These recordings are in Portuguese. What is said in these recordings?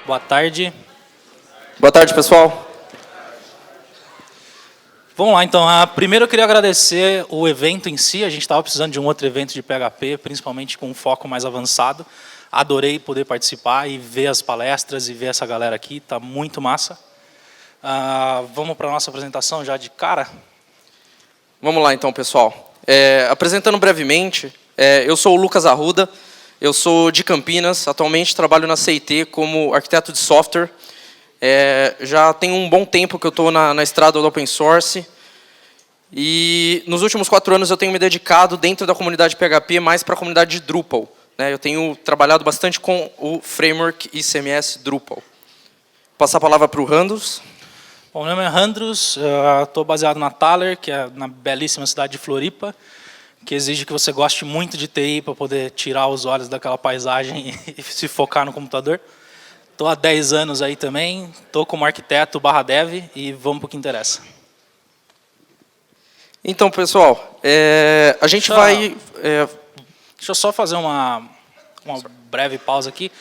Boa tarde. Boa tarde, pessoal. Vamos lá, então. Primeiro eu queria agradecer o evento em si. A gente estava precisando de um outro evento de PHP, principalmente com um foco mais avançado. Adorei poder participar e ver as palestras e ver essa galera aqui. Está muito massa. Vamos para a nossa apresentação já de cara? Vamos lá, então, pessoal. Apresentando brevemente, eu sou o Lucas Arruda, eu sou de Campinas, atualmente trabalho na CIT como arquiteto de software. Já tem um bom tempo que eu estou na estrada do Open Source. E nos últimos 4 anos eu tenho me dedicado dentro da comunidade PHP mais para a comunidade de Drupal. Eu tenho trabalhado bastante com o framework ICMS Drupal. Vou passar a palavra para o Randus. Bom, meu nome é Randus, estou baseado na Thaler, que é na belíssima cidade de Floripa, que exige que você goste muito de TI para poder tirar os olhos daquela paisagem e se focar no computador. Estou há 10 anos aí também, estou como arquiteto /dev e vamos para o que interessa. Então, pessoal, a gente vai... Deixa eu só fazer uma breve pausa aqui.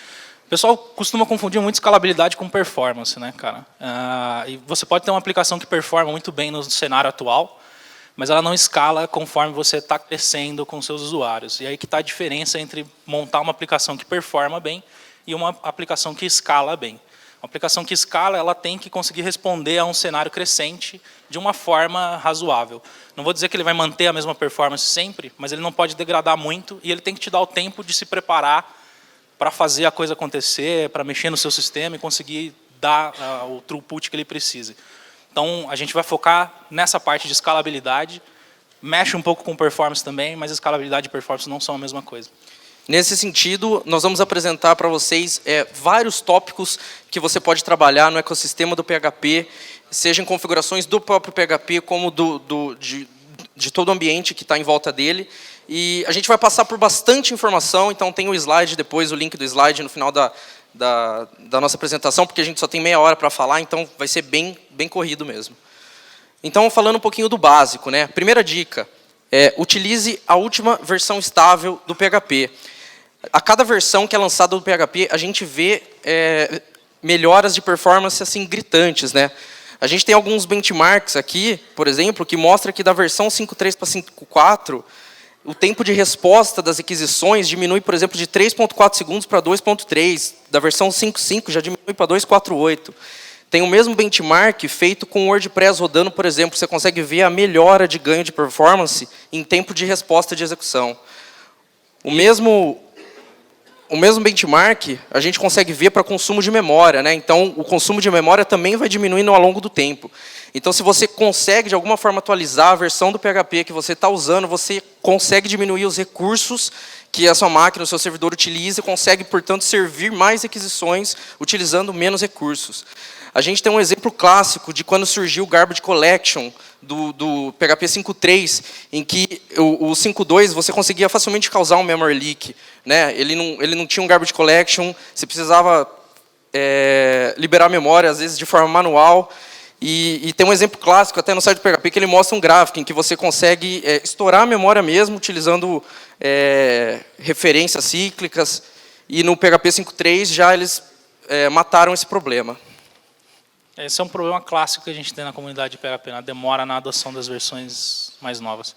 O pessoal costuma confundir muito escalabilidade com performance, né, cara? E você pode ter uma aplicação que performa muito bem no cenário atual, mas ela não escala conforme você está crescendo com seus usuários. E aí que está a diferença entre montar uma aplicação que performa bem e uma aplicação que escala bem. Uma aplicação que escala, ela tem que conseguir responder a um cenário crescente de uma forma razoável. Não vou dizer que ele vai manter a mesma performance sempre, mas ele não pode degradar muito e ele tem que te dar o tempo de se preparar para fazer a coisa acontecer, para mexer no seu sistema e conseguir dar o throughput que ele precise. Então, a gente vai focar nessa parte de escalabilidade, mexe um pouco com performance também, mas escalabilidade e performance não são a mesma coisa. Nesse sentido, nós vamos apresentar para vocês vários tópicos que você pode trabalhar no ecossistema do PHP, seja em configurações do próprio PHP, como de todo o ambiente que está em volta dele. E a gente vai passar por bastante informação, então tem o slide depois, o link do slide no final da nossa apresentação, porque a gente só tem meia hora para falar, então vai ser bem corrido mesmo. Então, falando um pouquinho do básico, né? Primeira dica, utilize a última versão estável do PHP. A cada versão que é lançada do PHP, a gente vê melhoras de performance assim, gritantes, né? A gente tem alguns benchmarks aqui, por exemplo, que mostra que da versão 5.3 para 5.4, o tempo de resposta das requisições diminui, por exemplo, de 3.4 segundos para 2.3. Da versão 5.5 já diminui para 2.48. Tem o mesmo benchmark feito com o WordPress rodando, por exemplo. Você consegue ver a melhora de ganho de performance em tempo de resposta de execução. O mesmo benchmark a gente consegue ver para consumo de memória, né? Então, o consumo de memória também vai diminuindo ao longo do tempo. Então, se você consegue, de alguma forma, atualizar a versão do PHP que você está usando, você consegue diminuir os recursos que a sua máquina, o seu servidor utiliza e consegue, portanto, servir mais requisições utilizando menos recursos. A gente tem um exemplo clássico de quando surgiu o Garbage Collection do PHP 5.3, em que o 5.2 você conseguia facilmente causar um memory leak, né? Ele não tinha um Garbage Collection, você precisava liberar a memória, às vezes de forma manual. E tem um exemplo clássico até no site do PHP que ele mostra um gráfico em que você consegue estourar a memória mesmo, utilizando referências cíclicas. E no PHP 5.3 já eles mataram esse problema. Esse é um problema clássico que a gente tem na comunidade de PHP, na demora na adoção das versões mais novas.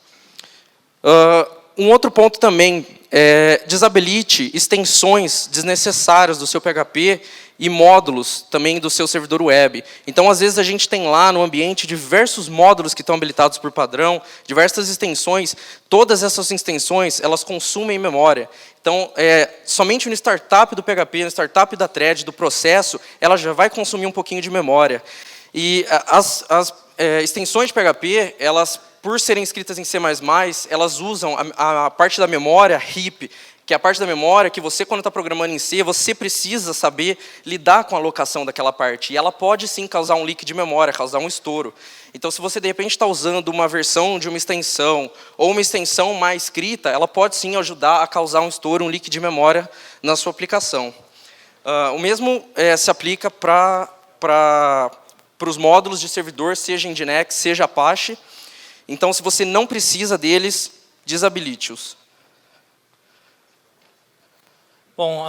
Um outro ponto também, desabilite extensões desnecessárias do seu PHP e módulos também do seu servidor web. Então, às vezes, a gente tem lá no ambiente diversos módulos que estão habilitados por padrão, diversas extensões. Todas essas extensões, elas consumem memória. Então, somente no startup do PHP, no startup da thread, do processo, ela já vai consumir um pouquinho de memória. E as extensões de PHP, elas, por serem escritas em C++, elas usam a parte da memória heap, que é a parte da memória que você, quando está programando em C, você precisa saber lidar com a alocação daquela parte. E ela pode, sim, causar um leak de memória, causar um estouro. Então, se você, de repente, está usando uma versão de uma extensão, ou uma extensão mais escrita, ela pode, sim, ajudar a causar um estouro, um leak de memória na sua aplicação. O mesmo se aplica para os módulos de servidor, seja Nginx, seja Apache. Então, se você não precisa deles, desabilite-os. Bom,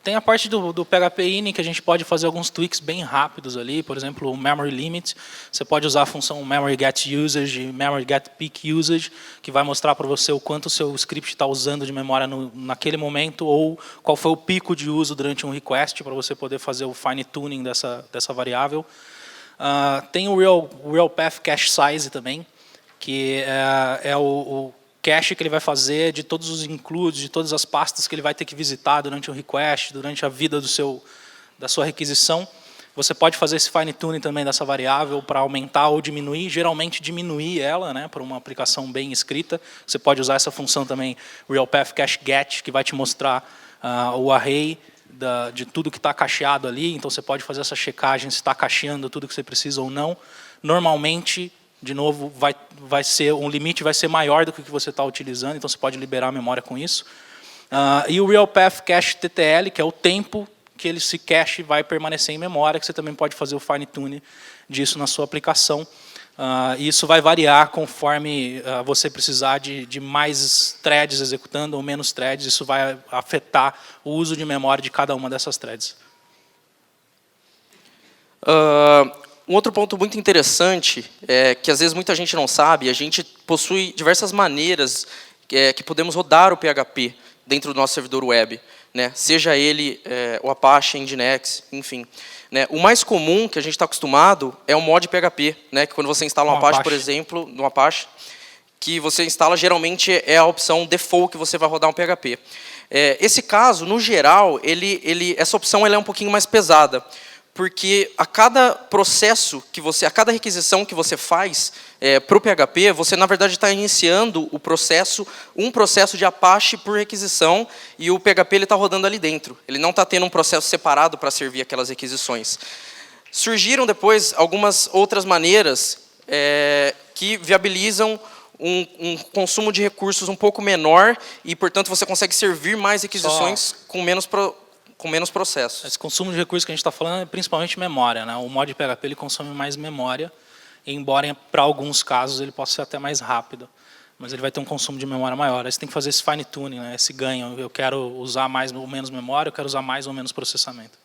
Tem a parte do PHP Ini, que a gente pode fazer alguns tweaks bem rápidos ali, por exemplo, o Memory Limit. Você pode usar a função Memory Get Usage e Memory Get Peak Usage, que vai mostrar para você o quanto o seu script está usando de memória naquele momento, ou qual foi o pico de uso durante um request, para você poder fazer o fine tuning dessa variável. Tem o Real Path Cache Size também, que é o cache que ele vai fazer de todos os includes, de todas as pastas que ele vai ter que visitar durante o request, durante a vida da sua requisição. Você pode fazer esse fine tuning também dessa variável para aumentar ou diminuir, geralmente diminuir ela, né, para uma aplicação bem escrita. Você pode usar essa função também, Real Path Cache Get, que vai te mostrar o array de tudo que está cacheado ali. Então você pode fazer essa checagem se está cacheando tudo que você precisa ou não. Normalmente, de novo, um limite vai ser maior do que o que você está utilizando, então você pode liberar a memória com isso. E o Real Path Cache TTL, que é o tempo que esse cache vai permanecer em memória, que você também pode fazer o fine tune disso na sua aplicação. E isso vai variar conforme você precisar de mais threads executando ou menos threads. Isso vai afetar o uso de memória de cada uma dessas threads. Um outro ponto muito interessante, que às vezes muita gente não sabe, a gente possui diversas maneiras que podemos rodar o PHP dentro do nosso servidor web, né? Seja ele o Apache, Nginx, enfim. Né? O mais comum que a gente está acostumado é o mod PHP, né? Que quando você instala um Apache, por exemplo, no Apache, que você instala, geralmente é a opção default que você vai rodar um PHP. Esse caso, no geral, essa opção ela é um pouquinho mais pesada, porque a cada processo a cada requisição que você faz para o PHP, você na verdade está iniciando um processo de Apache por requisição, e o PHP está rodando ali dentro. Ele não está tendo um processo separado para servir aquelas requisições. Surgiram depois algumas outras maneiras que viabilizam um consumo de recursos um pouco menor, e portanto você consegue servir mais requisições com menos processos. Esse consumo de recursos que a gente está falando é principalmente memória, né? O mod PHP ele consome mais memória, embora para alguns casos ele possa ser até mais rápido, mas ele vai ter um consumo de memória maior. Aí você tem que fazer esse fine tuning, né? Esse ganho. Eu quero usar mais ou menos memória, eu quero usar mais ou menos processamento.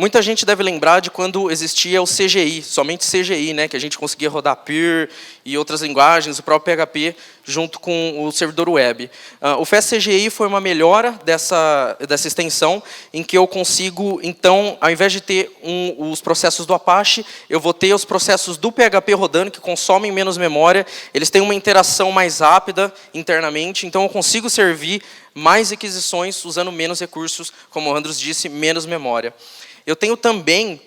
Muita gente deve lembrar de quando existia o CGI, somente CGI, né, que a gente conseguia rodar Pir e outras linguagens, o próprio PHP, junto com o servidor web. O FastCGI foi uma melhora dessa extensão, em que eu consigo, então, ao invés de ter os processos do Apache, eu vou ter os processos do PHP rodando, que consomem menos memória, eles têm uma interação mais rápida internamente, então eu consigo servir mais requisições usando menos recursos, como o Andros disse, menos memória. Eu tenho também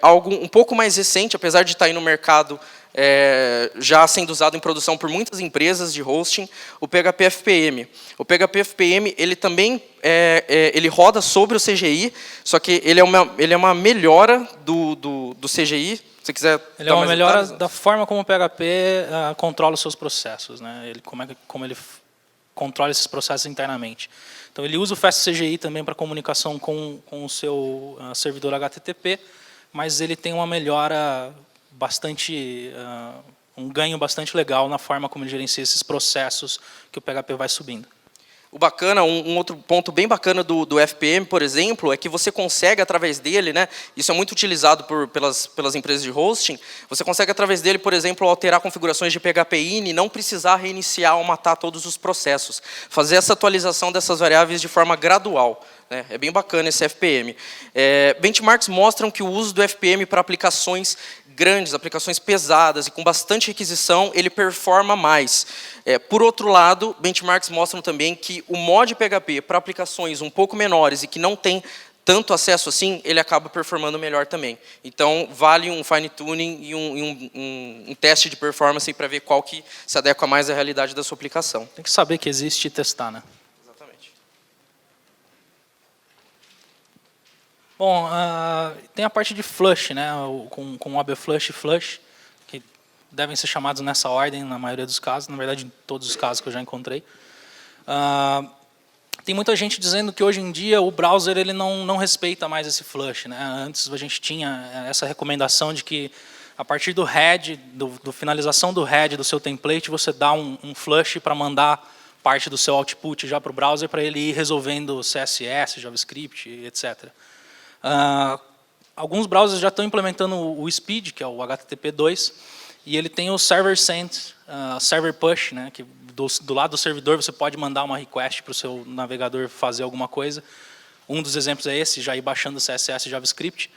algo um pouco mais recente, apesar de estar aí no mercado já sendo usado em produção por muitas empresas de hosting, o PHP FPM. O PHP FPM ele também ele roda sobre o CGI, só que ele é uma melhora do CGI. Se você quiser ele é uma melhora da forma como o PHP controla os seus processos, né? Como ele controla esses processos internamente. Então, ele usa o FastCGI também para comunicação com o seu servidor HTTP, mas ele tem uma melhora bastante, um ganho bastante legal na forma como ele gerencia esses processos que o PHP vai subindo. O bacana, um outro ponto bem bacana do FPM, por exemplo, é que você consegue, através dele, né, isso é muito utilizado pelas empresas de hosting, você consegue, através dele, por exemplo, alterar configurações de PHP Ini e não precisar reiniciar ou matar todos os processos. Fazer essa atualização dessas variáveis de forma gradual. Né? É bem bacana esse FPM. Benchmarks mostram que o uso do FPM para aplicações grandes, aplicações pesadas e com bastante requisição, ele performa mais. Por outro lado, benchmarks mostram também que o mod PHP para aplicações um pouco menores e que não tem tanto acesso assim, ele acaba performando melhor também. Então, vale um fine tuning e um teste de performance para ver qual que se adequa mais à realidade da sua aplicação. Tem que saber que existe e testar, né? Bom, tem a parte de flush, né, com OBFlush e flush, que devem ser chamados nessa ordem na maioria dos casos, na verdade em todos os casos que eu já encontrei. Tem muita gente dizendo que hoje em dia o browser ele não respeita mais esse flush, né? Antes a gente tinha essa recomendação de que a partir do head, do finalização do head do seu template, você dá um flush para mandar parte do seu output já para o browser para ele ir resolvendo CSS, JavaScript, etc. Alguns browsers já estão implementando o Speed, que é o HTTP2, e ele tem o Server Send, Server Push, né, que do lado do servidor você pode mandar uma request para o seu navegador fazer alguma coisa. Um dos exemplos é esse, já ir baixando CSS e JavaScript.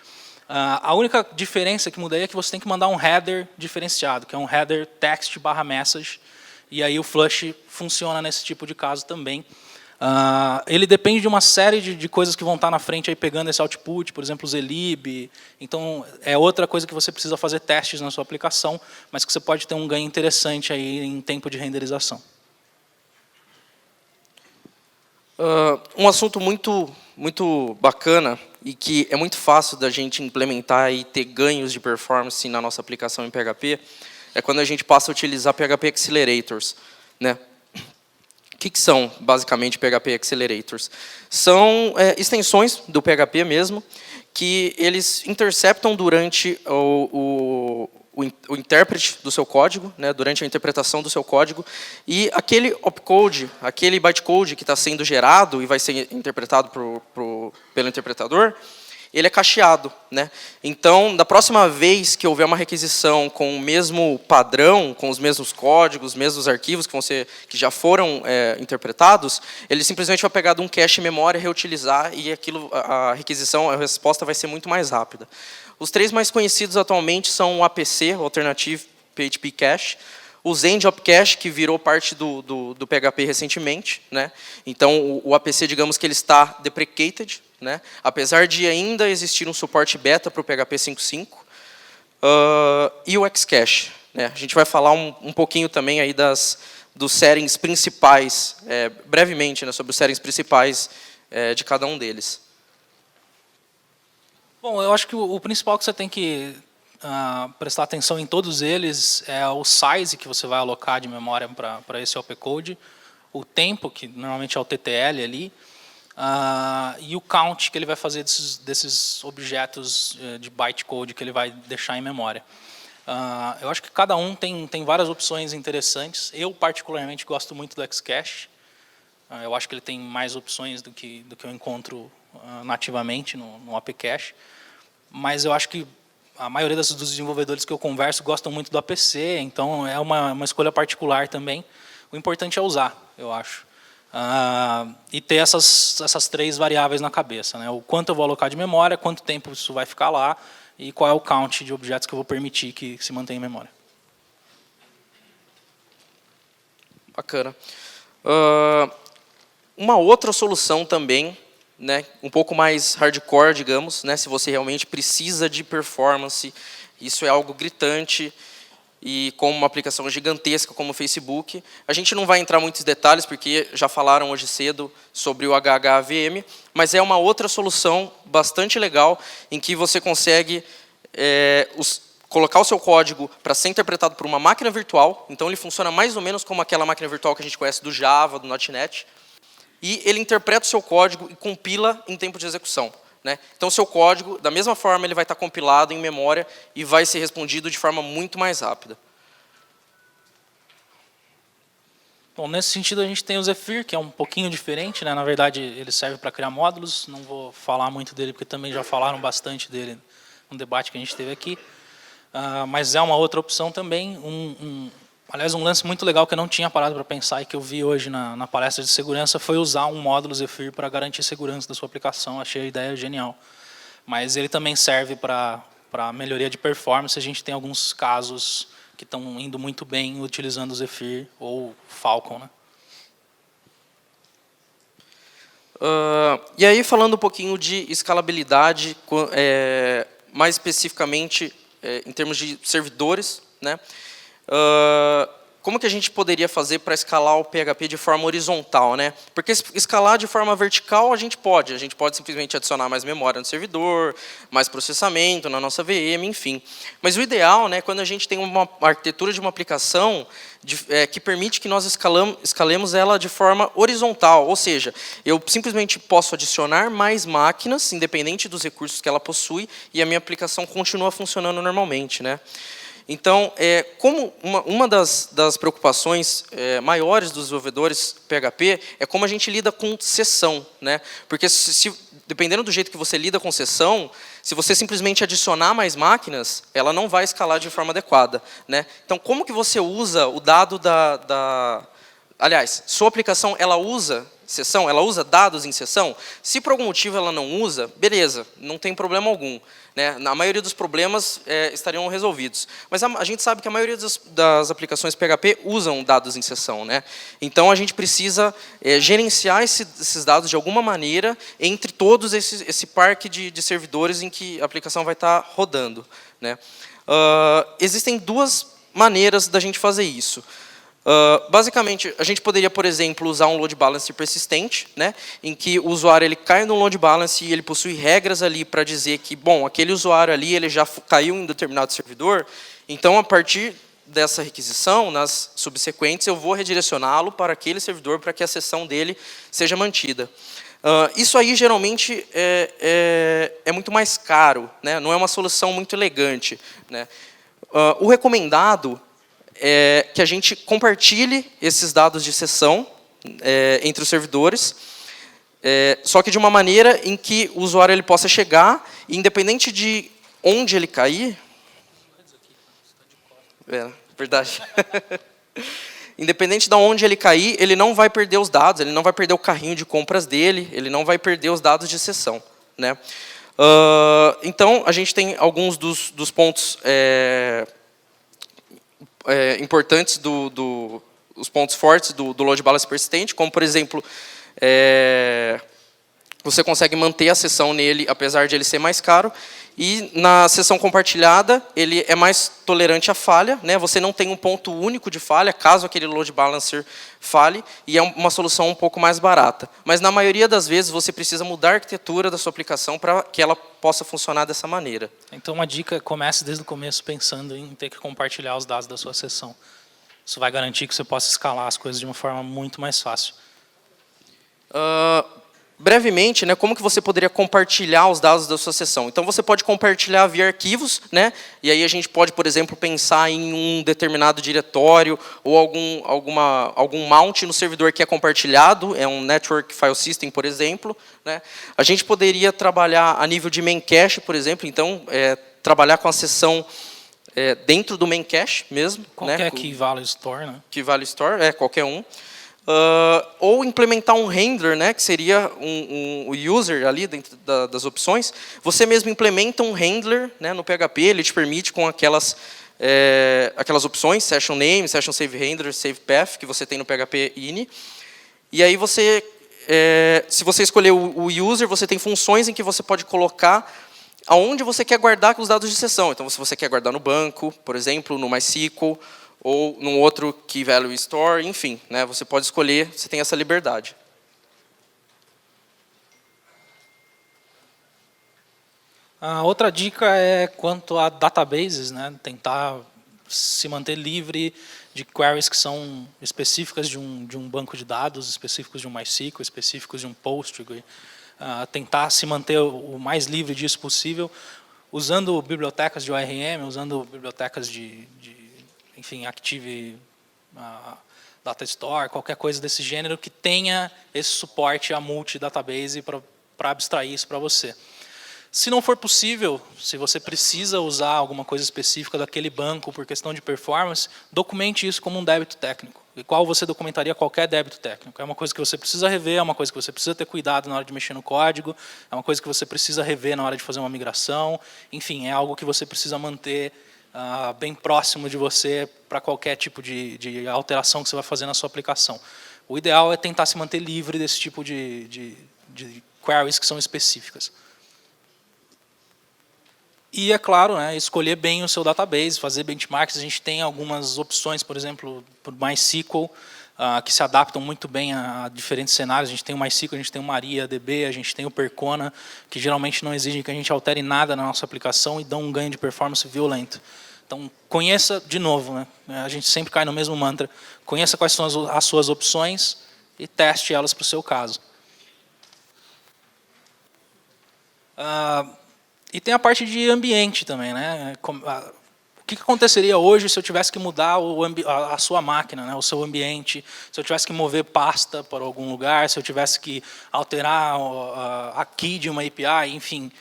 A única diferença que mudaria é que você tem que mandar um header diferenciado, que é um header text/message, e aí o flush funciona nesse tipo de caso também. Ele depende de uma série de coisas que vão estar na frente aí pegando esse output, por exemplo, o zlib. Então, é outra coisa que você precisa fazer testes na sua aplicação, mas que você pode ter um ganho interessante aí em tempo de renderização. Um assunto muito bacana e que é muito fácil da gente implementar e ter ganhos de performance na nossa aplicação em PHP é quando a gente passa a utilizar PHP Accelerators, né? O que são, basicamente, PHP Accelerators? São extensões do PHP mesmo, que eles interceptam durante o intérprete do seu código, né, durante a interpretação do seu código, e aquele opcode, aquele bytecode que está sendo gerado e vai ser interpretado pelo interpretador, ele é cacheado, né? Então, da próxima vez que houver uma requisição com o mesmo padrão, com os mesmos códigos, os mesmos arquivos que já foram interpretados, ele simplesmente vai pegar de um cache memória, reutilizar, e a requisição, a resposta vai ser muito mais rápida. Os três mais conhecidos atualmente são o APC, o Alternative PHP Cache, o ZenDop Cache, que virou parte do PHP recentemente, né? Então, o APC, digamos que ele está deprecated, né? Apesar de ainda existir um suporte beta para o PHP 5.5, e o Xcache, né? A gente vai falar um pouquinho também aí dos settings principais, brevemente, né, sobre os settings principais de cada um deles. Bom, eu acho que o principal que você tem que prestar atenção em todos eles é o size que você vai alocar de memória para esse opcode, o tempo, que normalmente é o TTL ali, e o count que ele vai fazer desses objetos de bytecode que ele vai deixar em memória. Eu acho que cada um tem várias opções interessantes. Eu, particularmente, gosto muito do Xcache. Eu acho que ele tem mais opções do que eu encontro nativamente no AppCache. Mas eu acho que a maioria dos desenvolvedores que eu converso gostam muito do APC, então é uma escolha particular também. O importante é usar, eu acho. E ter essas três variáveis na cabeça, né? O quanto eu vou alocar de memória, quanto tempo isso vai ficar lá, e qual é o count de objetos que eu vou permitir que se mantenha em memória. Bacana. Uma outra solução também, né, um pouco mais hardcore, digamos, né, se você realmente precisa de performance, isso é algo gritante, e com uma aplicação gigantesca como o Facebook. A gente não vai entrar em muitos detalhes, porque já falaram hoje cedo sobre o HHVM, mas é uma outra solução bastante legal, em que você consegue colocar o seu código para ser interpretado por uma máquina virtual. Então, ele funciona mais ou menos como aquela máquina virtual que a gente conhece do Java, do .NET, e ele interpreta o seu código e compila em tempo de execução, né? Então, o seu código, da mesma forma, ele vai estar compilado em memória e vai ser respondido de forma muito mais rápida. Bom, nesse sentido, a gente tem o Zephyr, que é um pouquinho diferente, né? Na verdade, ele serve para criar módulos. Não vou falar muito dele, porque também já falaram bastante dele no debate que a gente teve aqui. Mas é uma outra opção também. Aliás, um lance muito legal que eu não tinha parado para pensar e que eu vi hoje na palestra de segurança foi usar um módulo Zephyr para garantir segurança da sua aplicação. Achei a ideia genial. Mas ele também serve para melhoria de performance. A gente tem alguns casos que estão indo muito bem utilizando o Zephyr ou Falcon, né? E aí, falando um pouquinho de escalabilidade, mais especificamente em termos de servidores, né? Como que a gente poderia fazer para escalar o PHP de forma horizontal, né? Porque escalar de forma vertical a gente pode simplesmente adicionar mais memória no servidor, mais processamento na nossa VM, enfim. Mas o ideal, né, quando a gente tem uma arquitetura de uma aplicação que permite que nós escalemos ela de forma horizontal, ou seja, eu simplesmente posso adicionar mais máquinas, independente dos recursos que ela possui, e a minha aplicação continua funcionando normalmente, né? Então, como uma das preocupações maiores dos desenvolvedores PHP é como a gente lida com sessão, né? Porque dependendo do jeito que você lida com sessão, se você simplesmente adicionar mais máquinas, ela não vai escalar de forma adequada, né? Então, como que você usa o dado Aliás, sua aplicação, ela usa sessão? Ela usa dados em sessão? Se por algum motivo ela não usa, beleza, não tem problema algum, né? Na maioria dos problemas estariam resolvidos. Mas a gente sabe que a maioria das aplicações PHP usam dados em sessão, né? Então, a gente precisa gerenciar esses dados de alguma maneira entre todos esse parque de servidores em que a aplicação vai estar rodando, né? Existem duas maneiras da gente fazer isso. Basicamente, a gente poderia, por exemplo, usar um load balancer persistente, né, em que o usuário ele cai no load balancer e ele possui regras ali para dizer que, bom, aquele usuário ali ele já caiu em determinado servidor, então, a partir dessa requisição, nas subsequentes, eu vou redirecioná-lo para aquele servidor para que a sessão dele seja mantida. Isso aí, geralmente, é muito mais caro, né, não é uma solução muito elegante, né. O recomendado é que a gente compartilhe esses dados de sessão entre os servidores, só que de uma maneira em que o usuário ele possa chegar, e independente de onde ele cair... verdade. Independente de onde ele cair, ele não vai perder os dados, ele não vai perder o carrinho de compras dele, ele não vai perder os dados de sessão, né? Então, a gente tem alguns dos pontos... importantes os pontos fortes do load balancer persistente, como, por exemplo, você consegue manter a sessão nele, apesar de ele ser mais caro, e na sessão compartilhada, ele é mais tolerante à falha, né? Você não tem um ponto único de falha, caso aquele load balancer falhe, e é uma solução um pouco mais barata. Mas, na maioria das vezes, você precisa mudar a arquitetura da sua aplicação para que ela possa funcionar dessa maneira. Então, uma dica, comece desde o começo pensando em ter que compartilhar os dados da sua sessão. Isso vai garantir que você possa escalar as coisas de uma forma muito mais fácil. Brevemente, né, como que você poderia compartilhar os dados da sua sessão? Então, você pode compartilhar via arquivos, né, e aí a gente pode, por exemplo, pensar em um determinado diretório ou algum mount no servidor que é compartilhado, é um Network File System, por exemplo, né. A gente poderia trabalhar a nível de main cache, por exemplo, então, trabalhar com a sessão dentro do main cache mesmo. Qualquer né, Key Value Store, né? Key Value Store, qualquer um. Ou implementar um handler, né, que seria o user ali dentro das opções. Você mesmo implementa um handler, né, no PHP, ele te permite com aquelas opções, Session Name, Session Save Handler, Save Path, que você tem no PHP ini. E aí você, se você escolher o user, você tem funções em que você pode colocar aonde você quer guardar os dados de sessão. Então, se você quer guardar no banco, por exemplo, no MySQL, ou num outro Key Value Store, enfim, né, você pode escolher, você tem essa liberdade. A outra dica é quanto a databases, né, tentar se manter livre de queries que são específicas de um banco de dados, específicos de um MySQL, específicos de um Postgre. Tentar se manter o mais livre disso possível, usando bibliotecas de ORM, usando bibliotecas enfim, Active Data Store, qualquer coisa desse gênero que tenha esse suporte a multi-database para abstrair isso para você. Se não for possível, se você precisa usar alguma coisa específica daquele banco por questão de performance, documente isso como um débito técnico, igual você documentaria qualquer débito técnico. É uma coisa que você precisa rever, é uma coisa que você precisa ter cuidado na hora de mexer no código, é uma coisa que você precisa rever na hora de fazer uma migração, enfim, é algo que você precisa manter bem próximo de você para qualquer tipo de alteração que você vai fazer na sua aplicação. O ideal é tentar se manter livre desse tipo de queries que são específicas. E, é claro, né, escolher bem o seu database, fazer benchmarks. A gente tem algumas opções, por exemplo, por MySQL, que se adaptam muito bem a diferentes cenários. A gente tem o MySQL, a gente tem o MariaDB, a gente tem o Percona, que geralmente não exigem que a gente altere nada na nossa aplicação e dão um ganho de performance violento. Então, conheça de novo, né? A gente sempre cai no mesmo mantra. Conheça quais são as suas opções e teste elas para o seu caso. E tem a parte de ambiente também, né? que aconteceria hoje se eu tivesse que mudar a sua máquina, né, o seu ambiente, se eu tivesse que mover pasta para algum lugar, se eu tivesse que alterar a key de uma API, enfim.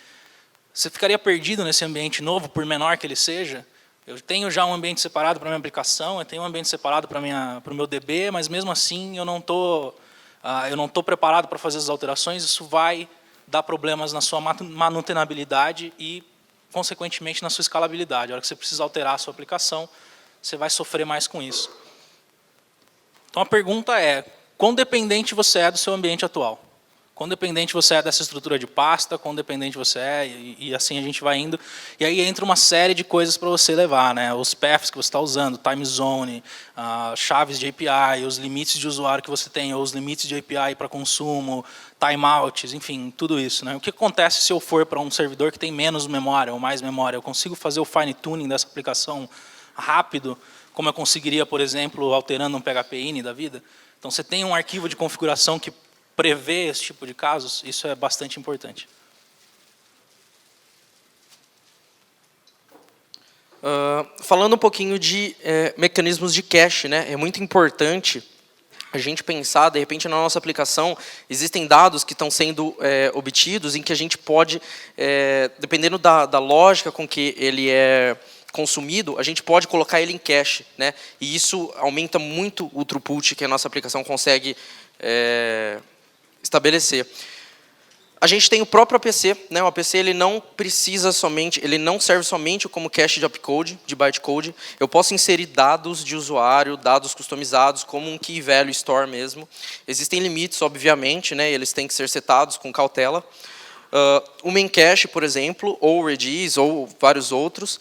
Você ficaria perdido nesse ambiente novo, por menor que ele seja? Eu tenho já um ambiente separado para a minha aplicação, eu tenho um ambiente separado para o meu DB, mas mesmo assim eu não tô preparado para fazer as alterações, isso vai dar problemas na sua manutenabilidade e, consequentemente, na sua escalabilidade. A hora que você precisa alterar a sua aplicação, você vai sofrer mais com isso. Então, a pergunta é, quão dependente você é do seu ambiente atual? Quão dependente você é dessa estrutura de pasta, quão dependente você é, e assim a gente vai indo. E aí entra uma série de coisas para você levar, né? Os paths que você está usando, time zone, chaves de API, os limites de usuário que você tem, ou os limites de API para consumo, timeouts, enfim, tudo isso, né? O que acontece se eu for para um servidor que tem menos memória ou mais memória? Eu consigo fazer o fine tuning dessa aplicação rápido, como eu conseguiria, por exemplo, alterando um PHP-INI da vida? Então, você tem um arquivo de configuração que prevê esse tipo de casos, isso é bastante importante. Falando um pouquinho de mecanismos de cache, né? É muito importante a gente pensar, de repente, na nossa aplicação, existem dados que estão sendo obtidos em que a gente pode, dependendo da lógica com que ele é consumido, a gente pode colocar ele em cache, né? E isso aumenta muito o throughput que a nossa aplicação consegue estabelecer. A gente tem o próprio APC, né? O APC ele não serve somente como cache de opcode, de bytecode. Eu posso inserir dados de usuário, dados customizados, como um key value store mesmo. Existem limites, obviamente, né? Eles têm que ser setados com cautela. O main cache, por exemplo, ou o Redis, ou vários outros.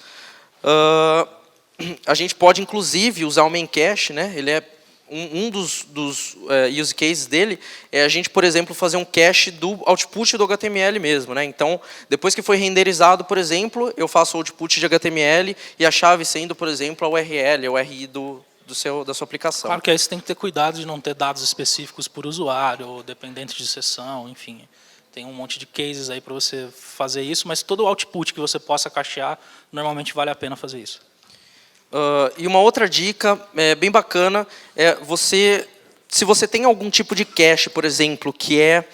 A gente pode, inclusive, usar o main cache, né? Ele é um dos use cases dele é a gente, por exemplo, fazer um cache do output do HTML mesmo, né? Então, depois que foi renderizado, por exemplo, eu faço o output de HTML e a chave sendo, por exemplo, a URL, a URI da sua aplicação. Claro que aí você tem que ter cuidado de não ter dados específicos por usuário, ou dependentes de sessão, enfim. Tem um monte de cases aí para você fazer isso, mas todo o output que você possa cachear, normalmente vale a pena fazer isso. E uma outra dica bem bacana é se você tem algum tipo de cache, por exemplo, que é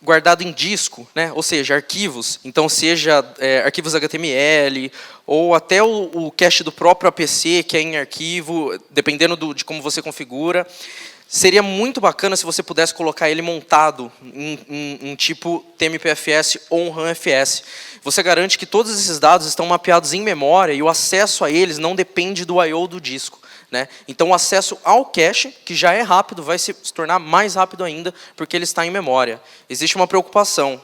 guardado em disco, né? Ou seja, arquivos, então seja arquivos HTML, ou até o cache do próprio APC, que é em arquivo, dependendo de como você configura, seria muito bacana se você pudesse colocar ele montado em tipo TMPFS ou um RAMFS. Você garante que todos esses dados estão mapeados em memória e o acesso a eles não depende do I/O do disco, né? Então, o acesso ao cache, que já é rápido, vai se tornar mais rápido ainda, porque ele está em memória. Existe uma preocupação.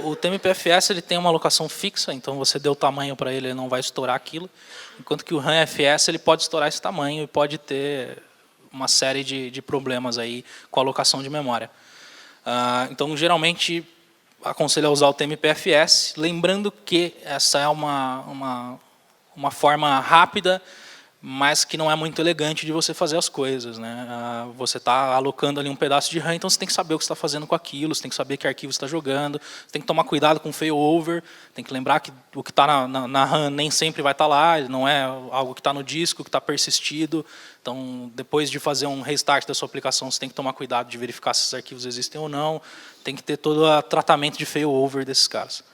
O TMPFS ele tem uma alocação fixa, então você deu tamanho para ele, ele não vai estourar aquilo, enquanto que o RAMFS ele pode estourar esse tamanho e pode ter uma série de problemas aí com a alocação de memória. Então, geralmente, aconselho a usar o TMPFS, lembrando que essa é uma forma rápida, mas que não é muito elegante de você fazer as coisas, né? Você está alocando ali um pedaço de RAM, então você tem que saber o que você está fazendo com aquilo, você tem que saber que arquivo você está jogando, você tem que tomar cuidado com o failover, tem que lembrar que o que está na RAM nem sempre vai estar lá, não é algo que está no disco, que está persistido. Então, depois de fazer um restart da sua aplicação, você tem que tomar cuidado de verificar se esses arquivos existem ou não, tem que ter todo o tratamento de failover desses caras.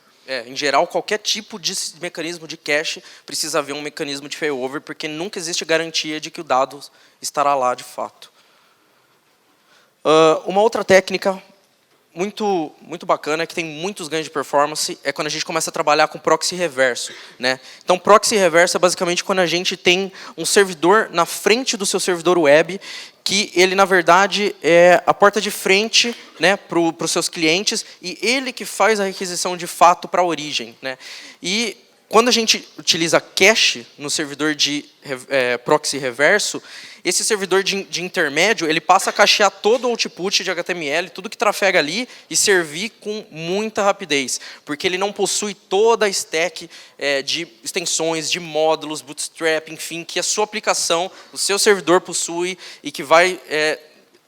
Em geral, qualquer tipo de mecanismo de cache precisa haver um mecanismo de failover, porque nunca existe garantia de que o dado estará lá de fato. Uma outra técnica muito bacana, que tem muitos ganhos de performance, é quando a gente começa a trabalhar com proxy reverso, né? Então, proxy reverso é basicamente quando a gente tem um servidor na frente do seu servidor web, que ele, na verdade, é a porta de frente, né, para os seus clientes, e ele que faz a requisição de fato para a origem, né? E quando a gente utiliza cache no servidor de proxy reverso, esse servidor de intermédio, ele passa a cachear todo o output de HTML, tudo que trafega ali, e servir com muita rapidez, porque ele não possui toda a stack de extensões, de módulos, bootstrap, enfim, que a sua aplicação, o seu servidor possui e que vai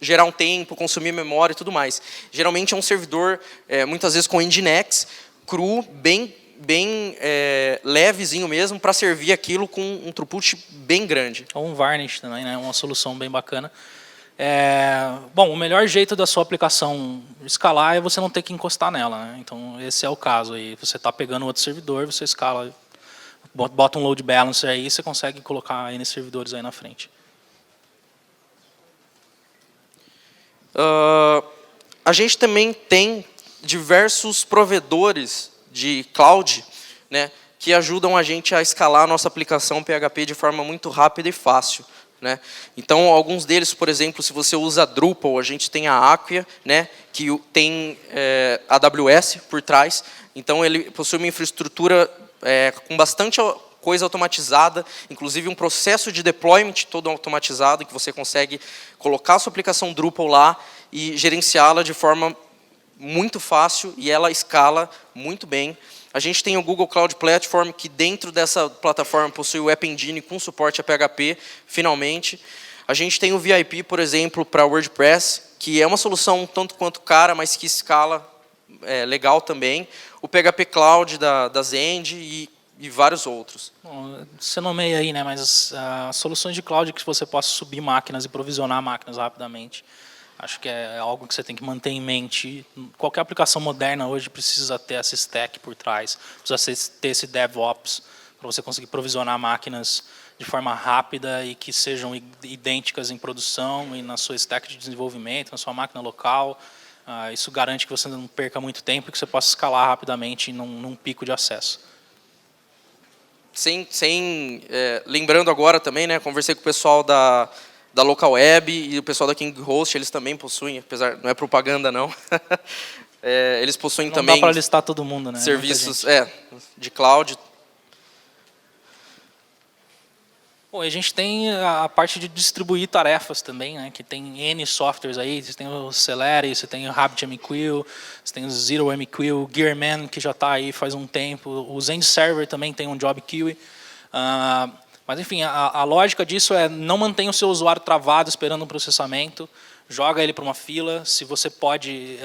gerar um tempo, consumir memória e tudo mais. Geralmente é um servidor, muitas vezes com Nginx, cru, bem bem levezinho mesmo para servir aquilo com um throughput bem grande. Ou um varnish também, né? Uma solução bem bacana. Bom, o melhor jeito da sua aplicação escalar é você não ter que encostar nela, né? Então, esse é o caso aí. Você está pegando outro servidor, você escala, bota um load balancer aí, você consegue colocar N servidores aí na frente. A gente também tem diversos provedores de cloud, né, que ajudam a gente a escalar a nossa aplicação PHP de forma muito rápida e fácil. Né? Então, alguns deles, por exemplo, se você usa Drupal, a gente tem a Acquia, né, que tem AWS por trás. Então, ele possui uma infraestrutura com bastante coisa automatizada, inclusive um processo de deployment todo automatizado, que você consegue colocar a sua aplicação Drupal lá e gerenciá-la de forma muito fácil, e ela escala muito bem. A gente tem o Google Cloud Platform, que dentro dessa plataforma possui o App Engine com suporte a PHP, finalmente. A gente tem o VIP, por exemplo, para WordPress, que é uma solução um tanto quanto cara, mas que escala legal também. O PHP Cloud da Zend e vários outros. Bom, você nomeia aí, né, mas soluções de cloud que você possa subir máquinas e provisionar máquinas rapidamente. Acho que é algo que você tem que manter em mente. Qualquer aplicação moderna hoje precisa ter essa stack por trás, precisa ter esse DevOps para você conseguir provisionar máquinas de forma rápida e que sejam idênticas em produção e na sua stack de desenvolvimento, na sua máquina local. Isso garante que você não perca muito tempo e que você possa escalar rapidamente num pico de acesso. Lembrando agora também, né, conversei com o pessoal da Local Web e o pessoal da King Host, eles também possuem, apesar não é propaganda não, eles possuem também. Não dá para listar todo mundo, né? Serviços de cloud. Bom, a gente tem a parte de distribuir tarefas também, né? Que tem N softwares aí, você tem o Celery, você tem o RabbitMQ, você tem o ZeroMQ, Gearman, que já está aí faz um tempo, o Zend Server também tem um Job Queue. Mas, enfim, a lógica disso é não mantenha o seu usuário travado esperando um processamento, joga ele para uma fila. Se você pode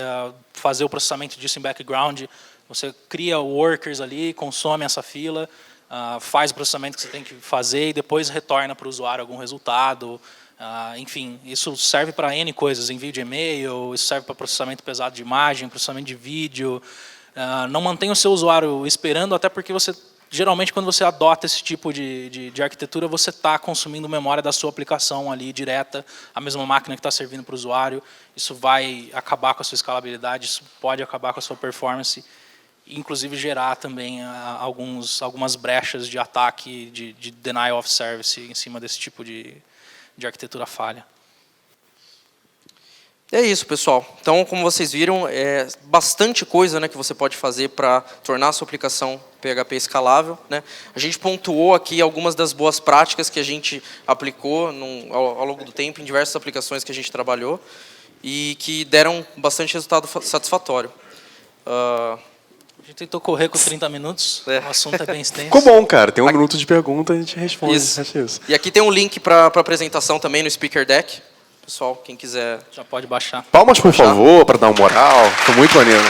fazer o processamento disso em background, você cria workers ali, consome essa fila, faz o processamento que você tem que fazer e depois retorna para o usuário algum resultado. Enfim, isso serve para N coisas, envio de e-mail, isso serve para processamento pesado de imagem, processamento de vídeo. Não mantenha o seu usuário esperando, até porque você... Geralmente, quando você adota esse tipo de arquitetura, você está consumindo memória da sua aplicação ali direta, a mesma máquina que está servindo para o usuário. Isso vai acabar com a sua escalabilidade, isso pode acabar com a sua performance, e inclusive gerar também algumas brechas de ataque, de denial of service em cima desse tipo de arquitetura falha. É isso, pessoal. Então, como vocês viram, é bastante coisa, né, que você pode fazer para tornar a sua aplicação PHP escalável. Né? A gente pontuou aqui algumas das boas práticas que a gente aplicou ao longo do tempo em diversas aplicações que a gente trabalhou e que deram bastante resultado satisfatório. A gente tentou correr com 30 minutos, o assunto é bem extenso. Ficou bom, cara. Tem um minuto de pergunta, a gente responde. Isso. E aqui tem um link para apresentação também no Speaker Deck. Pessoal, quem quiser... Já pode baixar. Palmas, por favor, para dar uma moral. Foi muito maneiro.